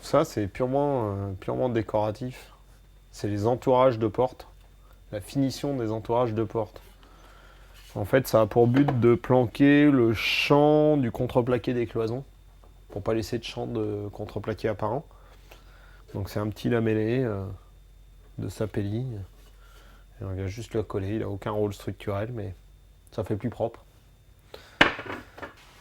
Ça, c'est purement décoratif. C'est les entourages de portes, la finition des entourages de portes. En fait, ça a pour but de planquer le champ du contreplaqué des cloisons, pour pas laisser de champ de contreplaqué apparent. Donc c'est un petit lamellé de Sapelli. Et on vient juste le coller, il n'a aucun rôle structurel, mais ça fait plus propre.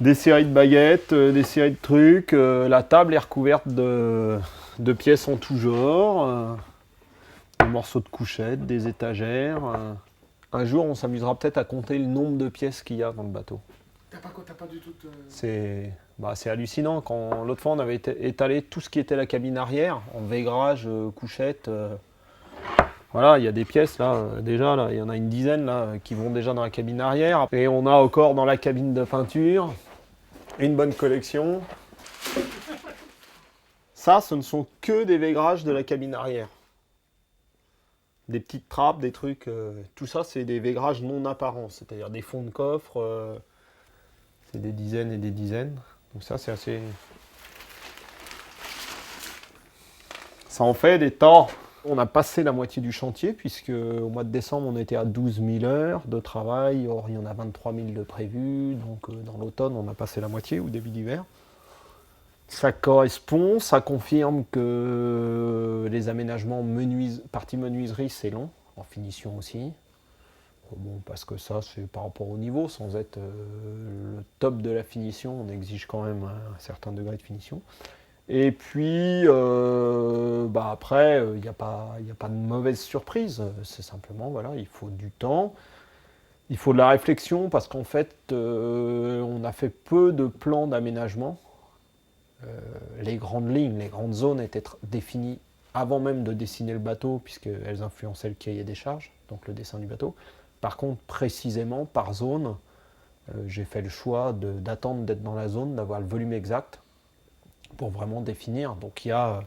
Des séries de baguettes, des séries de trucs. La table est recouverte de pièces en tout genre. Des morceaux de couchettes, des étagères. Un jour, on s'amusera peut-être à compter le nombre de pièces qu'il y a dans le bateau. T'as pas du tout. C'est hallucinant. Quand l'autre fois, on avait étalé tout ce qui était la cabine arrière, en vaigrage, couchettes. Voilà, il y a des pièces là, déjà, là, il y en a une dizaine là, qui vont déjà dans la cabine arrière. Et on a encore dans la cabine de peinture une bonne collection. Ça, ce ne sont que des vaigrages de la cabine arrière. Des petites trappes, des trucs. Tout ça, c'est des vaigrages non apparents, c'est-à-dire des fonds de coffre. C'est des dizaines et des dizaines. Donc ça, c'est assez. Ça en fait des tas. On a passé la moitié du chantier, puisque au mois de décembre, on était à 12 000 heures de travail. Or, il y en a 23 000 de prévus. Donc, dans l'automne, on a passé la moitié, ou début d'hiver. Ça correspond, ça confirme que les aménagements partie menuiserie, c'est long, en finition aussi. Bon, parce que ça, c'est par rapport au niveau, sans être le top de la finition, on exige quand même un certain degré de finition. Et puis, après, il n'y a pas de mauvaise surprise. C'est simplement, voilà, il faut du temps. Il faut de la réflexion parce qu'en fait, on a fait peu de plans d'aménagement. Les grandes lignes, les grandes zones étaient définies avant même de dessiner le bateau, puisqu'elles influençaient le cahier des charges, donc le dessin du bateau. Par contre, précisément, par zone, j'ai fait le choix d'attendre d'être dans la zone, d'avoir le volume exact, pour vraiment définir. Donc il y a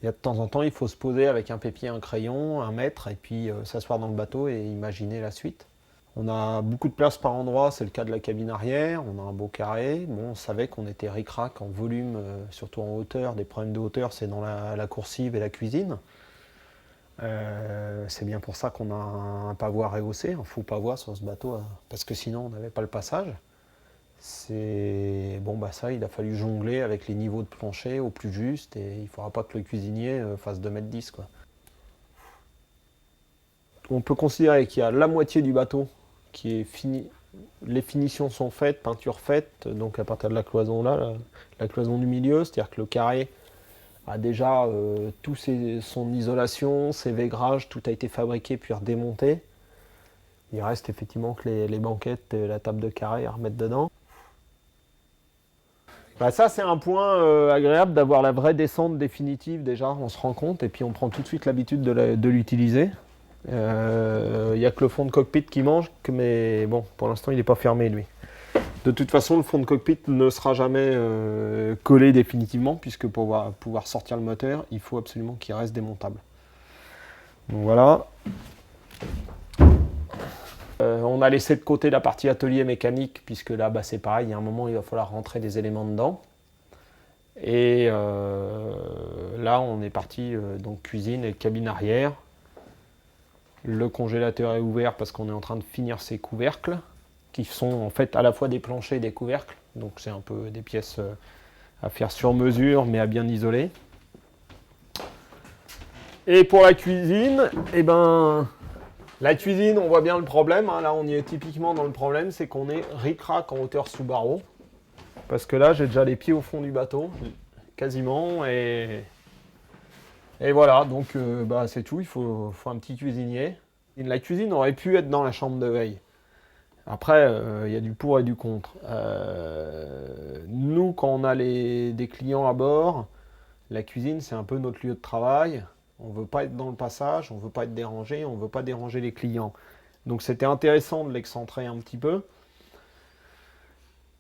de temps en temps, il faut se poser avec un papier, un crayon, un mètre, et puis s'asseoir dans le bateau et imaginer la suite. On a beaucoup de place par endroit, c'est le cas de la cabine arrière, on a un beau carré. Bon, on savait qu'on était ric-rac en volume, surtout en hauteur. Des problèmes de hauteur, c'est dans la coursive et la cuisine. C'est bien pour ça qu'on a un pavois rehaussé, un faux pavois sur ce bateau, parce que sinon on n'avait pas le passage. Ça, il a fallu jongler avec les niveaux de plancher au plus juste, et il ne faudra pas que le cuisinier fasse 2,10 m, quoi. On peut considérer qu'il y a la moitié du bateau qui est fini. Les finitions sont faites, peinture faite, donc à partir de la cloison là, la cloison du milieu, c'est-à-dire que le carré a déjà son isolation, ses vaigrages, tout a été fabriqué puis redémonté. Il reste effectivement que les banquettes et la table de carré à remettre dedans. Ça, c'est un point agréable d'avoir la vraie descente définitive déjà, on se rend compte, et puis on prend tout de suite l'habitude de l'utiliser. Il n'y a que le fond de cockpit qui mange, mais bon, pour l'instant il n'est pas fermé lui. De toute façon, le fond de cockpit ne sera jamais collé définitivement, puisque pour pouvoir sortir le moteur, il faut absolument qu'il reste démontable. Donc voilà. On a laissé de côté la partie atelier mécanique, puisque là, c'est pareil, il y a un moment, il va falloir rentrer des éléments dedans. Et là, on est parti, donc cuisine et cabine arrière. Le congélateur est ouvert parce qu'on est en train de finir ces couvercles, qui sont en fait à la fois des planchers et des couvercles. Donc c'est un peu des pièces à faire sur mesure, mais à bien isoler. Et pour la cuisine, la cuisine, on voit bien le problème. Là, on y est typiquement dans le problème, c'est qu'on est ric-rac en hauteur sous barreau. Parce que là, j'ai déjà les pieds au fond du bateau, quasiment. Et voilà, donc c'est tout. Il faut un petit cuisinier. Et la cuisine aurait pu être dans la chambre de veille. Après, il y a du pour et du contre. Nous, quand on a des clients à bord, la cuisine, c'est un peu notre lieu de travail. On ne veut pas être dans le passage, on ne veut pas être dérangé, on ne veut pas déranger les clients. Donc c'était intéressant de l'excentrer un petit peu.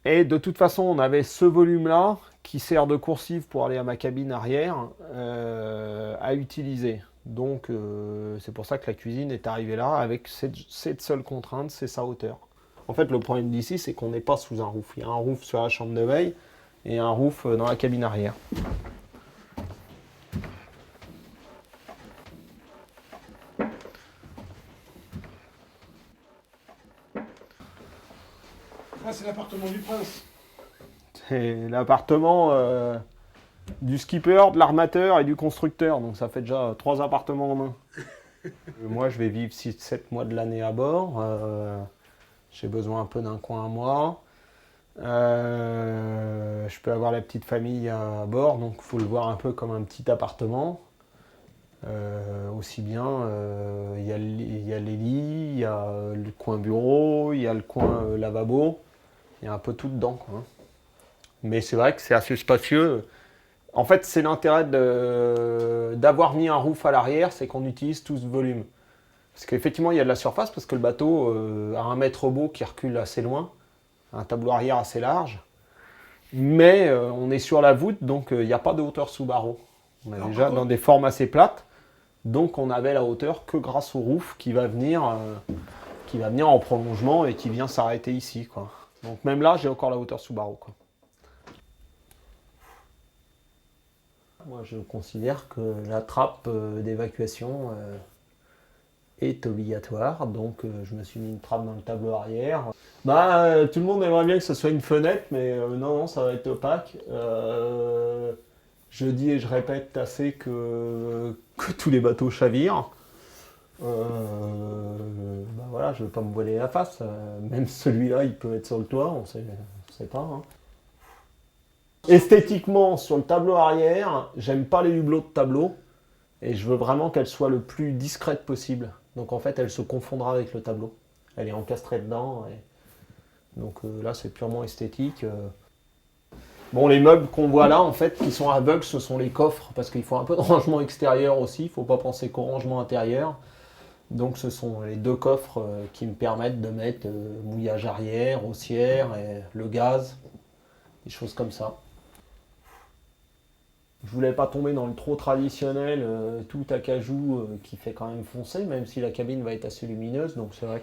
Et de toute façon, on avait ce volume-là, qui sert de coursive pour aller à ma cabine arrière, à utiliser. Donc c'est pour ça que la cuisine est arrivée là, avec cette seule contrainte, c'est sa hauteur. En fait, le problème d'ici, c'est qu'on n'est pas sous un roof. Il y a un roof sur la chambre de veille et un roof dans la cabine arrière. Ah, c'est l'appartement du prince. C'est l'appartement du skipper, de l'armateur et du constructeur. Donc ça fait déjà 3 appartements en un. Moi, je vais vivre 6-7 mois de l'année à bord. J'ai besoin un peu d'un coin à moi. Je peux avoir la petite famille à bord, donc il faut le voir un peu comme un petit appartement. Aussi bien, il y a les lits, il y a le coin bureau, il y a le coin lavabo, il y a un peu tout dedans, quoi, hein. Mais c'est vrai que c'est assez spacieux. En fait, c'est l'intérêt d'avoir mis un roof à l'arrière, c'est qu'on utilise tout ce volume. Parce qu'effectivement, il y a de la surface, parce que le bateau a un maître robot qui recule assez loin, un tableau arrière assez large. Mais on est sur la voûte, donc il n'y a pas de hauteur sous barreau. On est Alors, déjà dans des formes assez plates, donc on avait la hauteur que grâce au roof qui va venir en prolongement et qui vient s'arrêter ici, quoi. Donc même là, j'ai encore la hauteur sous barreau, quoi. Moi, je considère que la trappe d'évacuation est obligatoire, donc je me suis mis une trappe dans le tableau arrière. Tout le monde aimerait bien que ce soit une fenêtre, mais non, ça va être opaque. Je dis et je répète assez que tous les bateaux chavirent. Voilà, je ne veux pas me voiler la face. Même celui-là, il peut être sur le toit, on sait pas, hein. Esthétiquement, sur le tableau arrière, j'aime pas les hublots de tableau et je veux vraiment qu'elle soit le plus discrète possible. Donc en fait, elle se confondra avec le tableau. Elle est encastrée dedans. Donc là, c'est purement esthétique. Bon, les meubles qu'on voit là, en fait, qui sont aveugles, ce sont les coffres parce qu'il faut un peu de rangement extérieur aussi. Il ne faut pas penser qu'au rangement intérieur. Donc ce sont les 2 coffres qui me permettent de mettre mouillage arrière, haussière, et le gaz, des choses comme ça. Je voulais pas tomber dans le trop traditionnel, tout acajou qui fait quand même foncer, même si la cabine va être assez lumineuse. Donc c'est vrai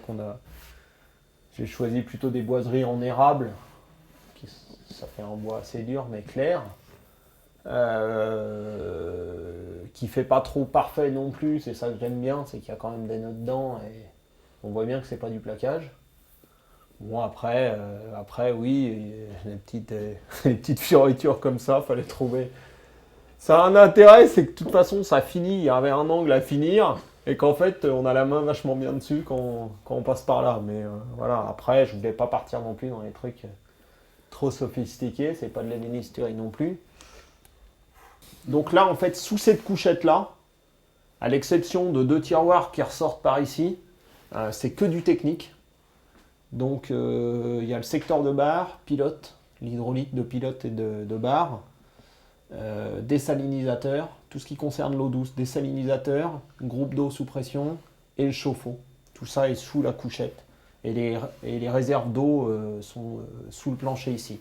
j'ai choisi plutôt des boiseries en érable, ça fait un bois assez dur mais clair, qui fait pas trop parfait non plus. C'est ça que j'aime bien, c'est qu'il y a quand même des nœuds dedans et on voit bien que c'est pas du plaquage. Bon après oui, les petites fioritures comme ça, fallait trouver. Ça a un intérêt, c'est que de toute façon, ça finit. Il y avait un angle à finir et qu'en fait, on a la main vachement bien dessus quand on passe par là. Mais voilà, après, je voulais pas partir non plus dans les trucs trop sophistiqués. C'est pas de l'ébénisterie non plus. Donc là, en fait, sous cette couchette-là, à l'exception de 2 tiroirs qui ressortent par ici, c'est que du technique. Donc, il y a le secteur de bar, pilote, l'hydraulique de pilote et de bar. Désalinisateur, tout ce qui concerne l'eau douce, désalinisateur, groupe d'eau sous pression et le chauffe-eau. Tout ça est sous la couchette. Et les réserves d'eau sont sous le plancher ici.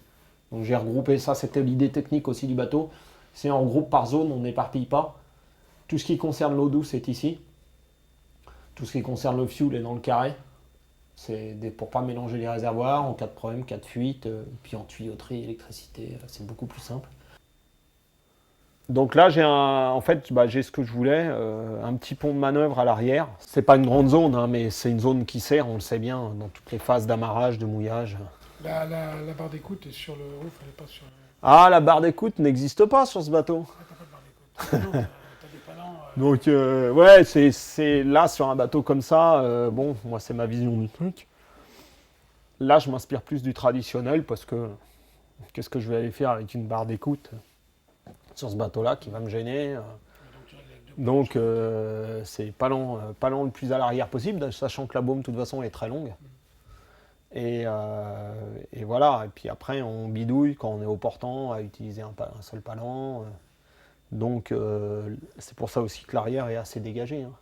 Donc j'ai regroupé ça, c'était l'idée technique aussi du bateau. C'est en groupe par zone, on n'éparpille pas. Tout ce qui concerne l'eau douce est ici. Tout ce qui concerne le fuel est dans le carré. C'est pour pas mélanger les réservoirs en cas de problème, cas de fuite. Puis en tuyauterie, électricité, c'est beaucoup plus simple. Donc là, j'ai ce que je voulais, un petit pont de manœuvre à l'arrière. C'est pas une grande zone, hein, mais c'est une zone qui sert, on le sait bien, dans toutes les phases d'amarrage, de mouillage. La barre d'écoute est sur le roof, elle n'est pas sur le... Ah, la barre d'écoute n'existe pas sur ce bateau. Ah, t'as pas de barre d'écoute. Non, t'as des palans... Donc, ouais, c'est là, sur un bateau comme ça, bon, moi, c'est ma vision du truc. Là, je m'inspire plus du traditionnel parce que qu'est-ce que je vais aller faire avec une barre d'écoute sur ce bateau-là qui va me gêner. Donc c'est pas lent le plus à l'arrière possible, sachant que la baume de toute façon est très longue. Et voilà, et puis après on bidouille quand on est au portant à utiliser un seul palan. Donc c'est pour ça aussi que l'arrière est assez dégagé, hein.